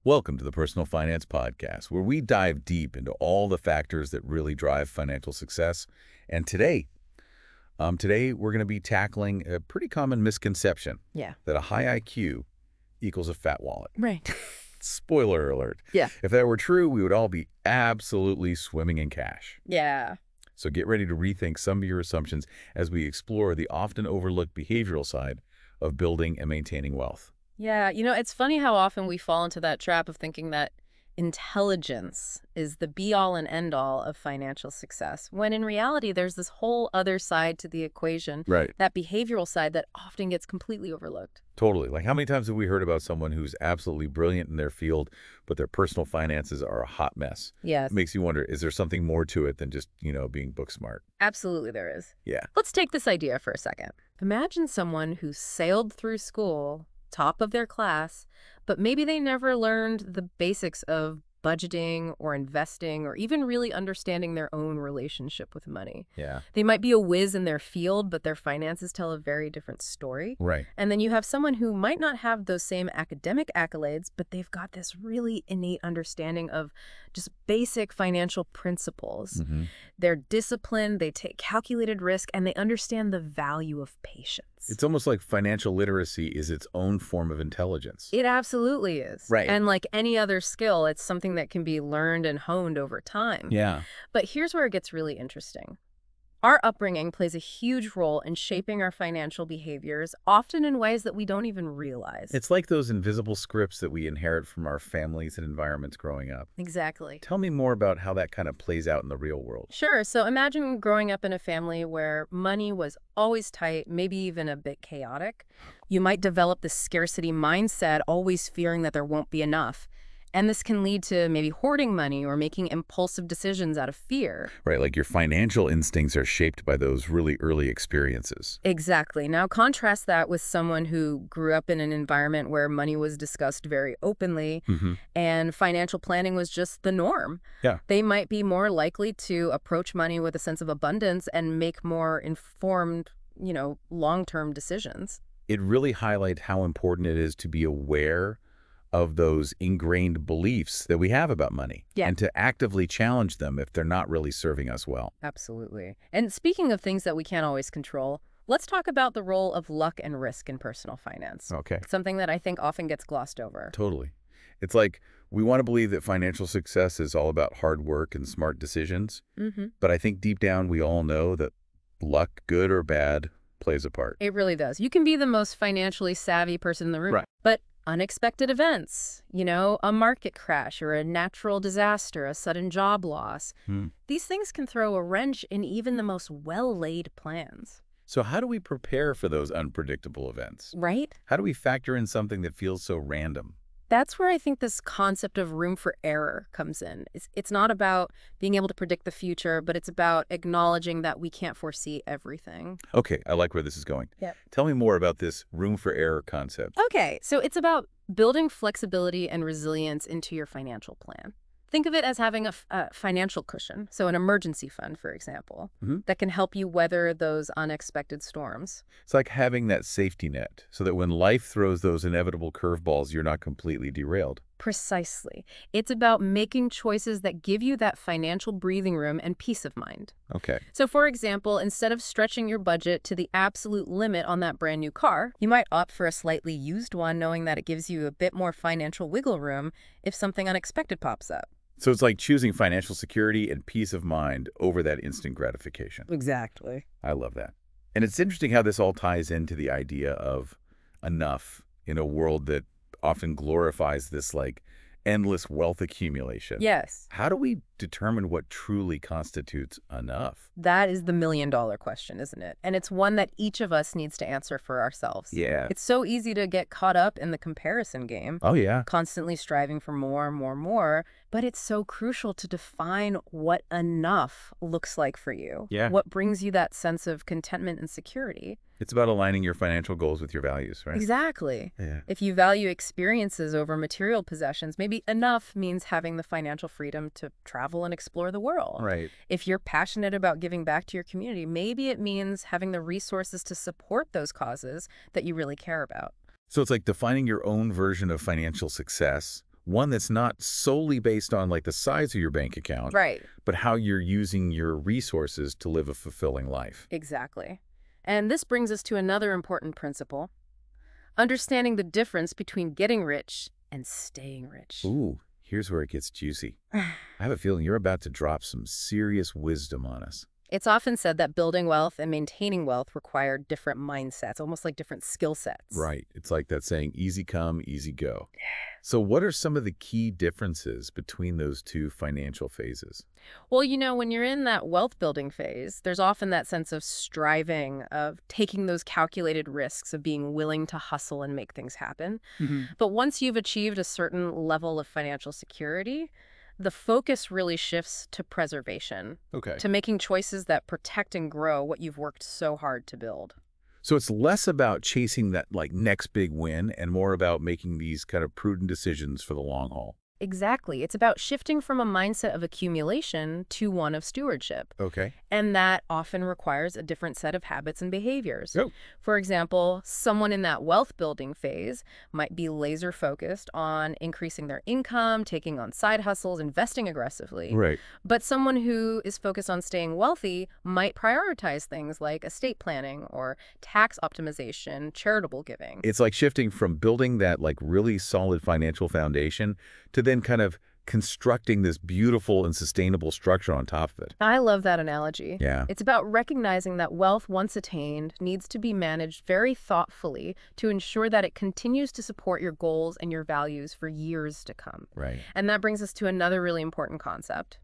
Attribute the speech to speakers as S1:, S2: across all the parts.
S1: Welcome to the Personal Finance Podcast, where we dive deep into all the factors that really drive financial success. And today we're going to be tackling a pretty common misconception
S2: Yeah.
S1: that a high IQ equals a fat wallet.
S2: Right.
S1: Spoiler alert.
S2: Yeah.
S1: If that were true, we would all be absolutely swimming in cash.
S2: Yeah.
S1: So get ready to rethink some of your assumptions as we explore the often overlooked behavioral side of building and maintaining wealth.
S2: Yeah. It's funny how often we fall into that trap of thinking that intelligence is the be-all and end-all of financial success, when in reality, there's this whole other side to the equation,
S1: Right.
S2: that behavioral side that often gets completely overlooked.
S1: Totally. Like, how many times have we heard about someone who's absolutely brilliant in their field, but their personal finances are a hot mess?
S2: Yes.
S1: It makes you wonder, is there something more to it than just, being book smart?
S2: Absolutely there is.
S1: Yeah.
S2: Let's take this idea for a second. Imagine someone who sailed through school, top of their class, but maybe they never learned the basics of budgeting or investing or even really understanding their own relationship with money.
S1: Yeah.
S2: They might be a whiz in their field, but their finances tell a very different story.
S1: Right.
S2: And then you have someone who might not have those same academic accolades, but they've got this really innate understanding of just basic financial principles.
S1: Mm-hmm.
S2: They're disciplined, they take calculated risk, and they understand the value of patience.
S1: It's almost like financial literacy is its own form of intelligence.
S2: It absolutely is.
S1: Right.
S2: And like any other skill, it's something that can be learned and honed over time.
S1: Yeah.
S2: But here's where it gets really interesting. Our upbringing plays a huge role in shaping our financial behaviors, often in ways that we don't even realize.
S1: It's like those invisible scripts that we inherit from our families and environments growing up.
S2: Exactly.
S1: Tell me more about how that kind of plays out in the real world.
S2: Sure. So imagine growing up in a family where money was always tight, maybe even a bit chaotic. You might develop this scarcity mindset, always fearing that there won't be enough. And this can lead to maybe hoarding money or making impulsive decisions out of fear.
S1: Right, like your financial instincts are shaped by those really early experiences.
S2: Exactly. Now contrast that with someone who grew up in an environment where money was discussed very openly and financial planning was just the norm.
S1: Yeah.
S2: They might be more likely to approach money with a sense of abundance and make more informed, long-term decisions.
S1: It really highlights how important it is to be aware of those ingrained beliefs that we have about money, and to actively challenge them if they're not really serving us well.
S2: Absolutely. And speaking of things that we can't always control, let's talk about the role of luck and risk in personal finance.
S1: Okay.
S2: Something that I think often gets glossed over.
S1: Totally. It's like we want to believe that financial success is all about hard work and smart decisions, but I think deep down we all know that luck, good or bad, plays a part.
S2: It really does. You can be the most financially savvy person in the room, but unexpected events, a market crash or a natural disaster, a sudden job loss. These things can throw a wrench in even the most well-laid plans.
S1: So how do we prepare for those unpredictable events?
S2: Right?
S1: How do we factor in something that feels so random?
S2: That's where I think this concept of room for error comes in. It's not about being able to predict the future, but it's about acknowledging that we can't foresee everything.
S1: Okay, I like where this is going.
S2: Yep.
S1: Tell me more about this room for error concept.
S2: Okay, so it's about building flexibility and resilience into your financial plan. Think of it as having a financial cushion, so an emergency fund, for example, that can help you weather those unexpected storms.
S1: It's like having that safety net so that when life throws those inevitable curveballs, you're not completely derailed.
S2: Precisely. It's about making choices that give you that financial breathing room and peace of mind.
S1: Okay.
S2: So, for example, instead of stretching your budget to the absolute limit on that brand new car, you might opt for a slightly used one, knowing that it gives you a bit more financial wiggle room if something unexpected pops up.
S1: So it's like choosing financial security and peace of mind over that instant gratification.
S2: Exactly.
S1: I love that. And it's interesting how this all ties into the idea of enough in a world that often glorifies this like endless wealth accumulation.
S2: Yes.
S1: How do we determine what truly constitutes enough?
S2: That is the million-dollar question, isn't it? And it's one that each of us needs to answer for ourselves.
S1: Yeah.
S2: It's so easy to get caught up in the comparison game.
S1: Oh, yeah.
S2: Constantly striving for more, more, more. But it's so crucial to define what enough looks like for you.
S1: Yeah.
S2: What brings you that sense of contentment and security.
S1: It's about aligning your financial goals with your values, right?
S2: Exactly.
S1: Yeah.
S2: If you value experiences over material possessions, maybe enough means having the financial freedom to travel and explore the world.
S1: Right.
S2: If you're passionate about giving back to your community, maybe it means having the resources to support those causes that you really care about.
S1: So it's like defining your own version of financial success One that's not solely based on like the size of your bank account,
S2: Right.
S1: but how you're using your resources to live a fulfilling life.
S2: Exactly. And this brings us to another important principle: understanding the difference between getting rich and staying rich.
S1: Ooh, here's where it gets juicy. I have a feeling you're about to drop some serious wisdom on us.
S2: It's often said that building wealth and maintaining wealth require different mindsets, almost like different skill sets.
S1: Right. It's like that saying, easy come, easy go. So what are some of the key differences between those two financial phases?
S2: Well, when you're in that wealth building phase, there's often that sense of striving, of taking those calculated risks, of being willing to hustle and make things happen. But once you've achieved a certain level of financial security, the focus really shifts to preservation,
S1: Okay.
S2: to making choices that protect and grow what you've worked so hard to build.
S1: So it's less about chasing that like next big win and more about making these kind of prudent decisions for the long haul.
S2: Exactly. It's about shifting from a mindset of accumulation to one of stewardship.
S1: Okay.
S2: And that often requires a different set of habits and behaviors.
S1: Yep.
S2: For example, someone in that wealth building phase might be laser focused on increasing their income, taking on side hustles, investing aggressively.
S1: Right.
S2: But someone who is focused on staying wealthy might prioritize things like estate planning or tax optimization, charitable giving.
S1: It's like shifting from building that like really solid financial foundation to then kind of constructing this beautiful and sustainable structure on top of it.
S2: I love that analogy.
S1: Yeah.
S2: It's about recognizing that wealth, once attained, needs to be managed very thoughtfully to ensure that it continues to support your goals and your values for years to come.
S1: Right.
S2: And that brings us to another really important concept: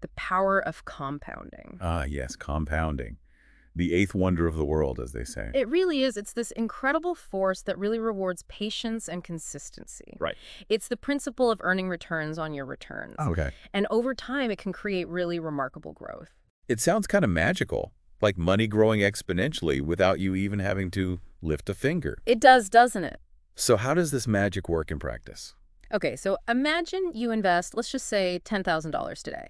S2: the power of compounding.
S1: Ah, yes, compounding. The eighth wonder of the world, as they say.
S2: It really is. It's this incredible force that really rewards patience and consistency.
S1: Right.
S2: It's the principle of earning returns on your returns.
S1: Okay.
S2: And over time, it can create really remarkable growth.
S1: It sounds kind of magical, like money growing exponentially without you even having to lift a finger.
S2: It does, doesn't it?
S1: So how does this magic work in practice?
S2: Okay, so imagine you invest, let's just say $10,000 today.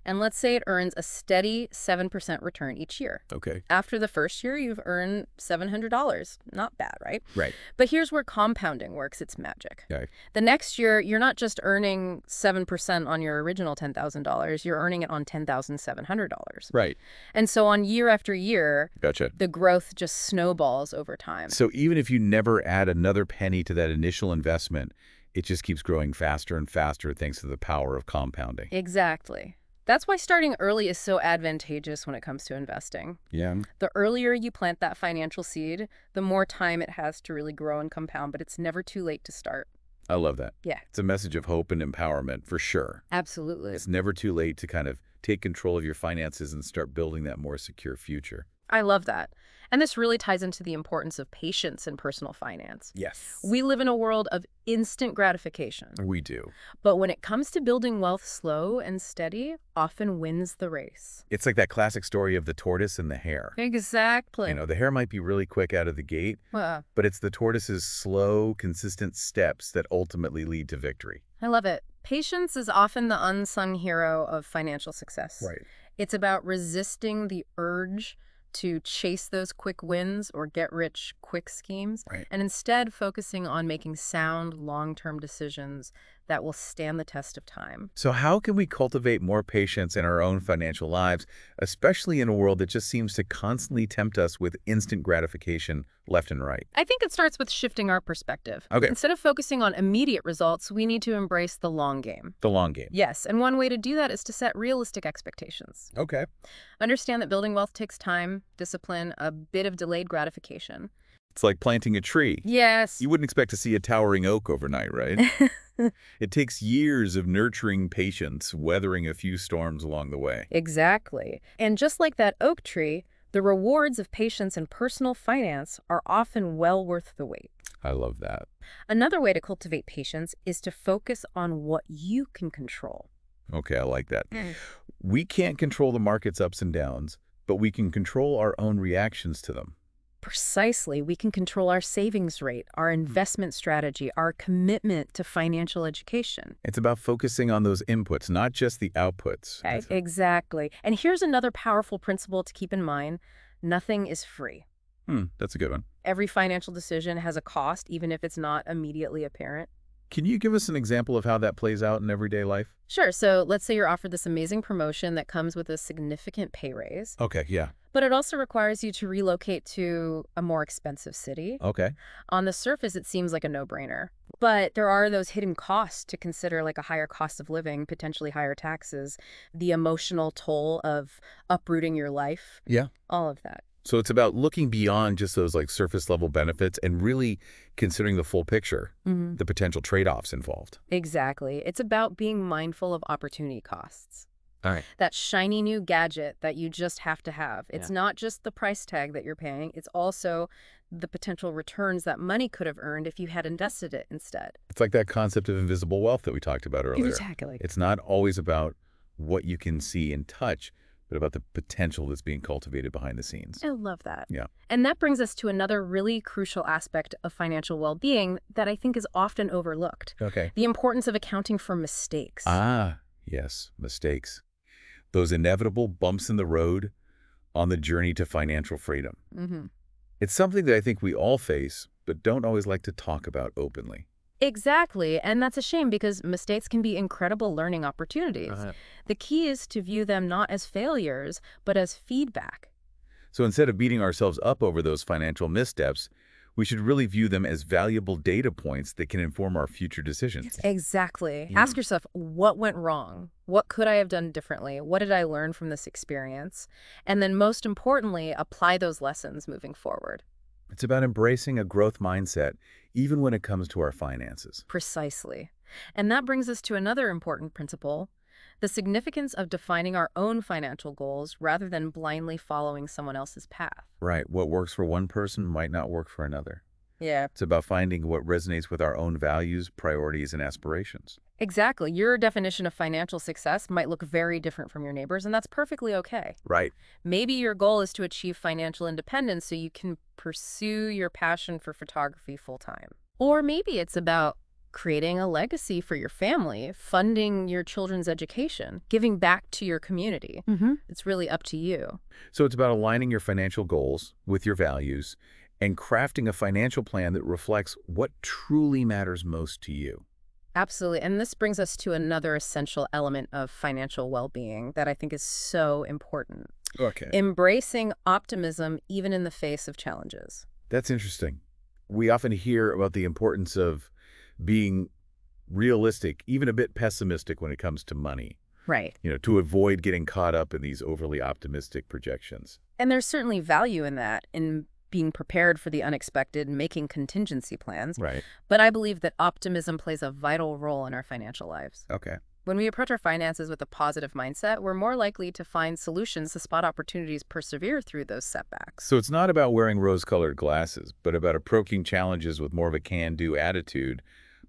S2: And let's say it earns a steady 7% return each year.
S1: Okay.
S2: After the first year, you've earned $700. Not bad, right?
S1: Right.
S2: But here's where compounding works its magic.
S1: Okay.
S2: The next year, you're not just earning 7% on your original $10,000, you're earning it on $10,700.
S1: Right.
S2: And so on year after year,
S1: Gotcha.
S2: the growth just snowballs over time.
S1: So even if you never add another penny to that initial investment, it just keeps growing faster and faster thanks to the power of compounding.
S2: Exactly. That's why starting early is so advantageous when it comes to investing.
S1: Yeah.
S2: The earlier you plant that financial seed, the more time it has to really grow and compound, but it's never too late to start.
S1: I love that.
S2: Yeah.
S1: It's a message of hope and empowerment for sure.
S2: Absolutely.
S1: It's never too late to kind of take control of your finances and start building that more secure future.
S2: I love that. And this really ties into the importance of patience in personal finance.
S1: Yes.
S2: We live in a world of instant gratification.
S1: We do.
S2: But when it comes to building wealth, slow and steady often wins the race.
S1: It's like that classic story of the tortoise and the hare.
S2: Exactly.
S1: You know, the hare might be really quick out of the gate, but it's the tortoise's slow, consistent steps that ultimately lead to victory.
S2: I love it. Patience is often the unsung hero of financial success.
S1: Right.
S2: It's about resisting the urge to chase those quick wins or get rich quick schemes,
S1: Right.
S2: and instead focusing on making sound, long-term decisions that will stand the test of time.
S1: So how can we cultivate more patience in our own financial lives, especially in a world that just seems to constantly tempt us with instant gratification left and right?
S2: I think it starts with shifting our perspective.
S1: Okay.
S2: Instead of focusing on immediate results, we need to embrace the long game.
S1: The long game.
S2: Yes, and one way to do that is to set realistic expectations.
S1: Okay.
S2: Understand that building wealth takes time, discipline, a bit of delayed gratification.
S1: It's like planting a tree.
S2: Yes.
S1: You wouldn't expect to see a towering oak overnight, right? It takes years of nurturing patience, weathering a few storms along the way.
S2: Exactly. And just like that oak tree, the rewards of patience and personal finance are often well worth the wait.
S1: I love that.
S2: Another way to cultivate patience is to focus on what you can control.
S1: Okay, I like that. We can't control the market's ups and downs, but we can control our own reactions to them.
S2: Precisely, we can control our savings rate, our investment strategy, our commitment to financial education.
S1: It's about focusing on those inputs, not just the outputs.
S2: Okay, exactly. And here's another powerful principle to keep in mind: nothing is free.
S1: That's a good one.
S2: Every financial decision has a cost, even if it's not immediately apparent.
S1: Can you give us an example of how that plays out in everyday life?
S2: Sure, so let's say you're offered this amazing promotion that comes with a significant pay raise,
S1: Okay, yeah.
S2: but it also requires you to relocate to a more expensive city.
S1: Okay.
S2: On the surface, it seems like a no-brainer. But there are those hidden costs to consider, like a higher cost of living, potentially higher taxes, the emotional toll of uprooting your life,
S1: Yeah.
S2: all of that.
S1: So it's about looking beyond just those like surface level benefits and really considering the full picture, the potential trade-offs involved.
S2: Exactly. It's about being mindful of opportunity costs.
S1: All right.
S2: That shiny new gadget that you just have to have. It's
S1: Yeah.
S2: not just the price tag that you're paying, it's also the potential returns that money could have earned if you had invested it instead.
S1: It's like that concept of invisible wealth that we talked about earlier.
S2: Exactly.
S1: It's not always about what you can see and touch, but about the potential that's being cultivated behind the scenes.
S2: I love that.
S1: Yeah.
S2: And that brings us to another really crucial aspect of financial well-being that I think is often overlooked.
S1: Okay.
S2: The importance of accounting for mistakes.
S1: Ah, yes, mistakes. Those inevitable bumps in the road on the journey to financial freedom. It's something that I think we all face, but don't always like to talk about openly.
S2: Exactly, and that's a shame because mistakes can be incredible learning opportunities. The key is to view them not as failures, but as feedback.
S1: So instead of beating ourselves up over those financial missteps, we should really view them as valuable data points that can inform our future decisions.
S2: Exactly. Ask yourself, what went wrong? What could I have done differently? What did I learn from this experience? And then most importantly, apply those lessons moving forward.
S1: It's about embracing a growth mindset, even when it comes to our finances.
S2: Precisely. And that brings us to another important principle, the significance of defining our own financial goals rather than blindly following someone else's path.
S1: Right. What works for one person might not work for another.
S2: Yeah.
S1: It's about finding what resonates with our own values, priorities, and aspirations.
S2: Exactly. Your definition of financial success might look very different from your neighbors, and that's perfectly okay.
S1: Right.
S2: Maybe your goal is to achieve financial independence so you can pursue your passion for photography full-time. Or maybe it's about creating a legacy for your family, funding your children's education, giving back to your community. It's really up to you.
S1: So it's about aligning your financial goals with your values and crafting a financial plan that reflects what truly matters most to you.
S2: Absolutely. And this brings us to another essential element of financial well-being that I think is so important.
S1: Okay.
S2: Embracing optimism even in the face of challenges.
S1: That's interesting. We often hear about the importance of being realistic, even a bit pessimistic when it comes to money,
S2: Right.
S1: to avoid getting caught up in these overly optimistic projections.
S2: And there's certainly value in that, in being prepared for the unexpected, making contingency plans.
S1: Right.
S2: But I believe that optimism plays a vital role in our financial lives.
S1: Okay.
S2: When we approach our finances with a positive mindset, we're more likely to find solutions to spot opportunities, persevere through those setbacks.
S1: So it's not about wearing rose-colored glasses, but about approaching challenges with more of a can-do attitude,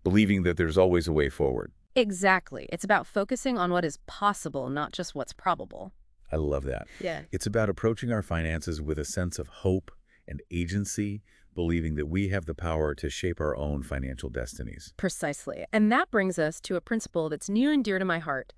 S1: believing that there's always a way forward.
S2: Exactly. It's about focusing on what is possible, not just what's probable.
S1: I love that.
S2: Yeah.
S1: It's about approaching our finances with a sense of hope and agency, believing that we have the power to shape our own financial destinies.
S2: Precisely. And that brings us to a principle that's near and dear to my heart,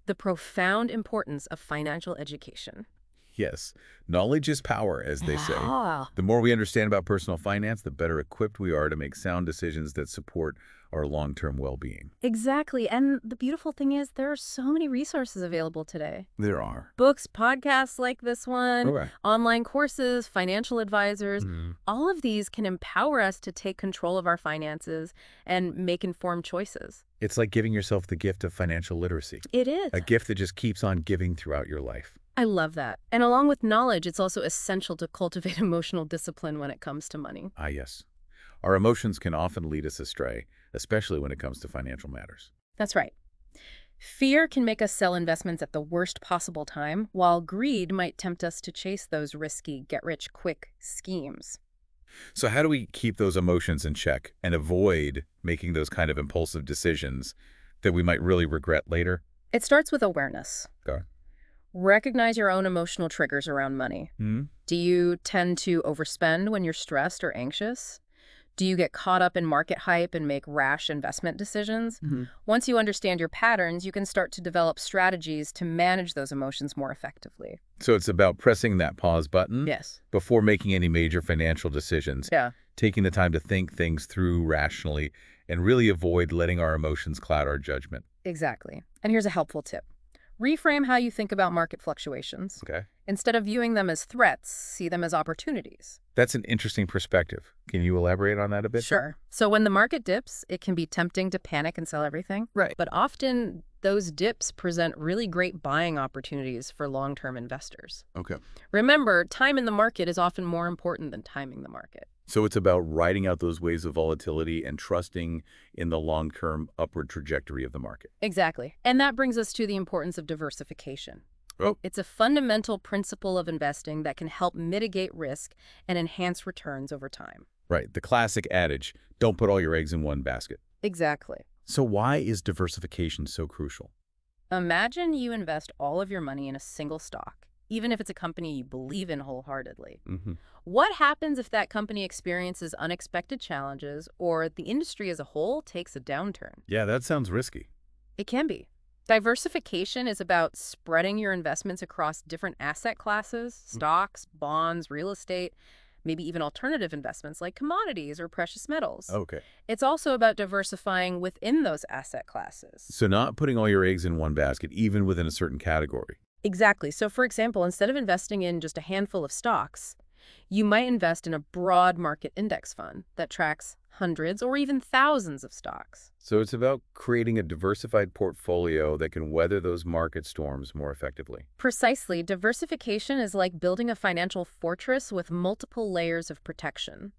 S2: the profound importance of financial education.
S1: Yes, knowledge is power, as they say.
S2: Ah.
S1: The more we understand about personal finance, the better equipped we are to make sound decisions that support our long-term well-being.
S2: Exactly. And the beautiful thing is there are so many resources available today.
S1: There are.
S2: Books, podcasts like this one,
S1: Okay.
S2: online courses, financial advisors. All of these can empower us to take control of our finances and make informed choices.
S1: It's like giving yourself the gift of financial literacy,
S2: It is.
S1: a gift that just keeps on giving throughout your life.
S2: I love that. And along with knowledge, it's also essential to cultivate emotional discipline when it comes to money.
S1: Ah, yes. Our emotions can often lead us astray, especially when it comes to financial matters.
S2: That's right. Fear can make us sell investments at the worst possible time, while greed might tempt us to chase those risky, get-rich-quick schemes.
S1: So how do we keep those emotions in check and avoid making those kind of impulsive decisions that we might really regret later?
S2: It starts with awareness.
S1: Okay.
S2: Recognize your own emotional triggers around money.
S1: Hmm?
S2: Do you tend to overspend when you're stressed or anxious? Do you get caught up in market hype and make rash investment decisions? Once you understand your patterns, you can start to develop strategies to manage those emotions more effectively.
S1: So it's about pressing that pause button
S2: Yes.
S1: before making any major financial decisions,
S2: Yeah.
S1: taking the time to think things through rationally, and really avoid letting our emotions cloud our judgment.
S2: Exactly. And here's a helpful tip. Reframe how you think about market fluctuations.
S1: Okay.
S2: Instead of viewing them as threats, see them as opportunities.
S1: That's an interesting perspective. Can you elaborate on that a bit?
S2: Sure. So when the market dips, it can be tempting to panic and sell everything.
S1: Right.
S2: But often those dips present really great buying opportunities for long-term investors.
S1: Okay.
S2: Remember, time in the market is often more important than timing the market.
S1: So it's about riding out those waves of volatility and trusting in the long-term upward trajectory of the market.
S2: Exactly. And that brings us to the importance of diversification.
S1: Oh.
S2: It's a fundamental principle of investing that can help mitigate risk and enhance returns over time.
S1: Right. The classic adage, don't put all your eggs in one basket.
S2: Exactly.
S1: So why is diversification so crucial?
S2: Imagine you invest all of your money in a single stock, even if it's a company you believe in wholeheartedly.
S1: Mm-hmm.
S2: What happens if that company experiences unexpected challenges or the industry as a whole takes a downturn?
S1: Yeah, that sounds risky.
S2: It can be. Diversification is about spreading your investments across different asset classes, stocks, bonds, real estate, maybe even alternative investments like commodities or precious metals.
S1: Okay.
S2: It's also about diversifying within those asset classes.
S1: So not putting all your eggs in one basket, even within a certain category.
S2: Exactly. So, for example, instead of investing in just a handful of stocks, you might invest in a broad market index fund that tracks hundreds or even thousands of stocks.
S1: So it's about creating a diversified portfolio that can weather those market storms more effectively.
S2: Precisely, diversification is like building a financial fortress with multiple layers of protection.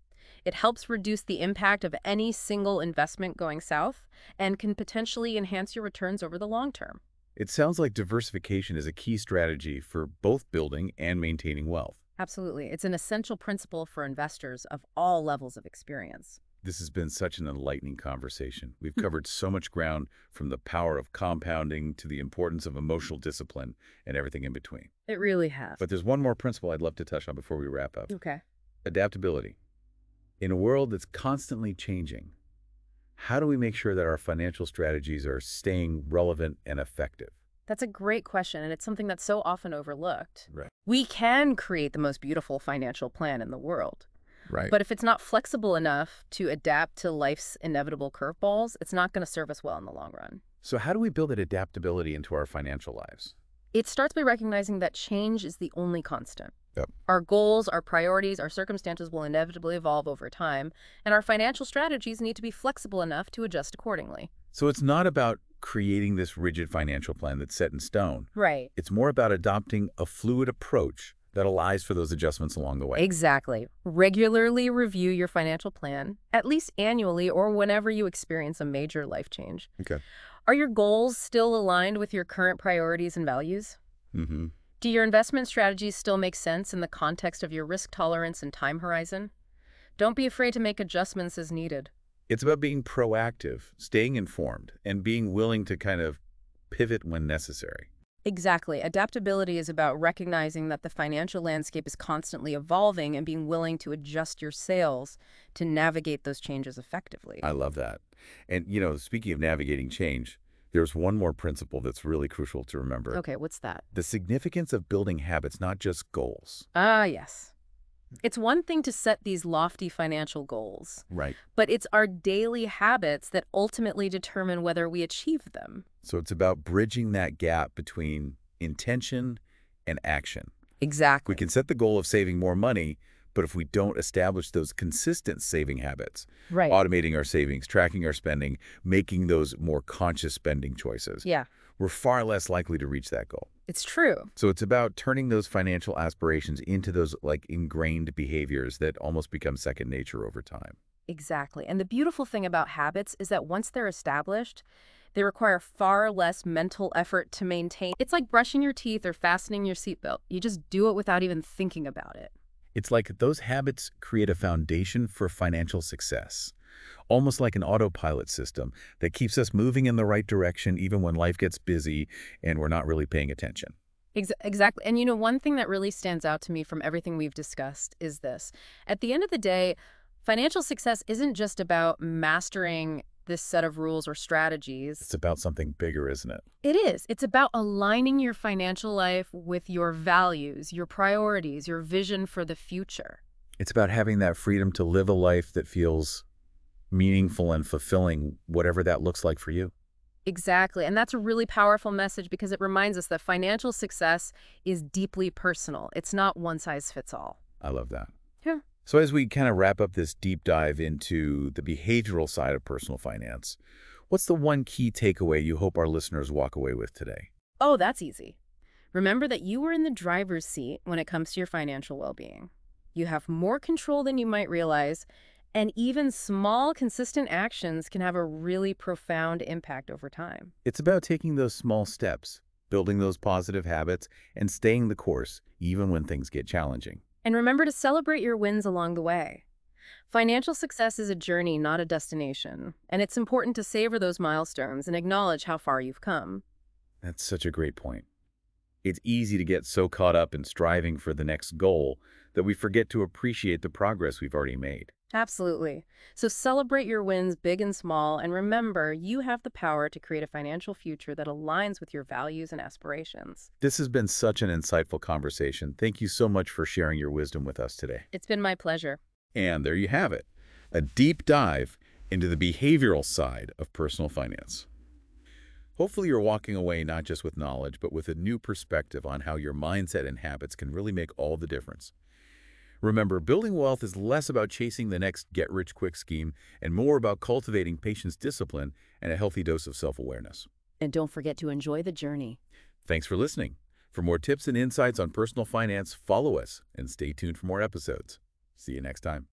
S2: It helps reduce the impact of any single investment going south and can potentially enhance your returns over the long term.
S1: It sounds like diversification is a key strategy for both building and maintaining wealth.
S2: Absolutely. It's an essential principle for investors of all levels of experience.
S1: This has been such an enlightening conversation. We've covered so much ground, from the power of compounding to the importance of emotional discipline and everything in between.
S2: It really has.
S1: But there's one more principle I'd love to touch on before we wrap up.
S2: Okay.
S1: Adaptability. In a world that's constantly changing, how do we make sure that our financial strategies are staying relevant and effective?
S2: That's a great question, and it's something that's so often overlooked.
S1: Right.
S2: We can create the most beautiful financial plan in the world.
S1: Right.
S2: But if it's not flexible enough to adapt to life's inevitable curveballs, it's not going to serve us well in the long run.
S1: So how do we build that adaptability into our financial lives?
S2: It starts by recognizing that change is the only constant.
S1: Yep.
S2: Our goals, our priorities, our circumstances will inevitably evolve over time, and our financial strategies need to be flexible enough to adjust accordingly.
S1: So it's not about creating this rigid financial plan that's set in stone.
S2: Right.
S1: It's more about adopting a fluid approach that allows for those adjustments along the way.
S2: Exactly. Regularly review your financial plan, at least annually or whenever you experience a major life change.
S1: Okay.
S2: Are your goals still aligned with your current priorities and values?
S1: Mm-hmm.
S2: Do your investment strategies still make sense in the context of your risk tolerance and time horizon? Don't be afraid to make adjustments as needed.
S1: It's about being proactive, staying informed, and being willing to kind of pivot when necessary.
S2: Exactly. Adaptability is about recognizing that the financial landscape is constantly evolving and being willing to adjust your sails to navigate those changes effectively.
S1: I love that. And, speaking of navigating change, there's one more principle that's really crucial to remember.
S2: Okay, what's that?
S1: The significance of building habits, not just goals.
S2: Ah, yes. It's one thing to set these lofty financial goals,
S1: Right.
S2: but it's our daily habits that ultimately determine whether we achieve them.
S1: So it's about bridging that gap between intention and action.
S2: Exactly.
S1: We can set the goal of saving more money, but if we don't establish those consistent saving habits,
S2: Right.
S1: automating our savings, tracking our spending, making those more conscious spending choices,
S2: Yeah,
S1: we're far less likely to reach that goal.
S2: it's true.
S1: So it's about turning those financial aspirations into those ingrained behaviors that almost become second nature over time.
S2: Exactly. And the beautiful thing about habits is that once they're established, they require far less mental effort to maintain. It's like brushing your teeth or fastening your seatbelt. You just do it without even thinking about it.
S1: It's like those habits create a foundation for financial success, almost like an autopilot system that keeps us moving in the right direction even when life gets busy and we're not really paying attention.
S2: Exactly. And one thing that really stands out to me from everything we've discussed is this. At the end of the day, financial success isn't just about mastering this set of rules or strategies.
S1: It's about something bigger, isn't it?
S2: It is. It's about aligning your financial life with your values, your priorities, your vision for the future.
S1: It's about having that freedom to live a life that feels meaningful and fulfilling, whatever that looks like for you.
S2: Exactly. And that's a really powerful message because it reminds us that financial success is deeply personal. It's not one size fits all.
S1: I love that.
S2: Yeah.
S1: So as we kind of wrap up this deep dive into the behavioral side of personal finance, what's the one key takeaway you hope our listeners walk away with today?
S2: Oh, that's easy. Remember that you are in the driver's seat when it comes to your financial well-being. You have more control than you might realize, and even small, consistent actions can have a really profound impact over time.
S1: It's about taking those small steps, building those positive habits, and staying the course, even when things get challenging.
S2: And remember to celebrate your wins along the way. Financial success is a journey, not a destination, and it's important to savor those milestones and acknowledge how far you've come.
S1: That's such a great point. It's easy to get so caught up in striving for the next goal that we forget to appreciate the progress we've already made.
S2: Absolutely. So celebrate your wins, big and small, and remember you have the power to create a financial future that aligns with your values and aspirations.
S1: This has been such an insightful conversation. Thank you so much for sharing your wisdom with us today.
S2: It's been my pleasure.
S1: And there you have it, a deep dive into the behavioral side of personal finance. Hopefully you're walking away not just with knowledge, but with a new perspective on how your mindset and habits can really make all the difference. Remember, building wealth is less about chasing the next get-rich-quick scheme and more about cultivating patience, discipline, and a healthy dose of self-awareness.
S2: And don't forget to enjoy the journey.
S1: Thanks for listening. For more tips and insights on personal finance, follow us and stay tuned for more episodes. See you next time.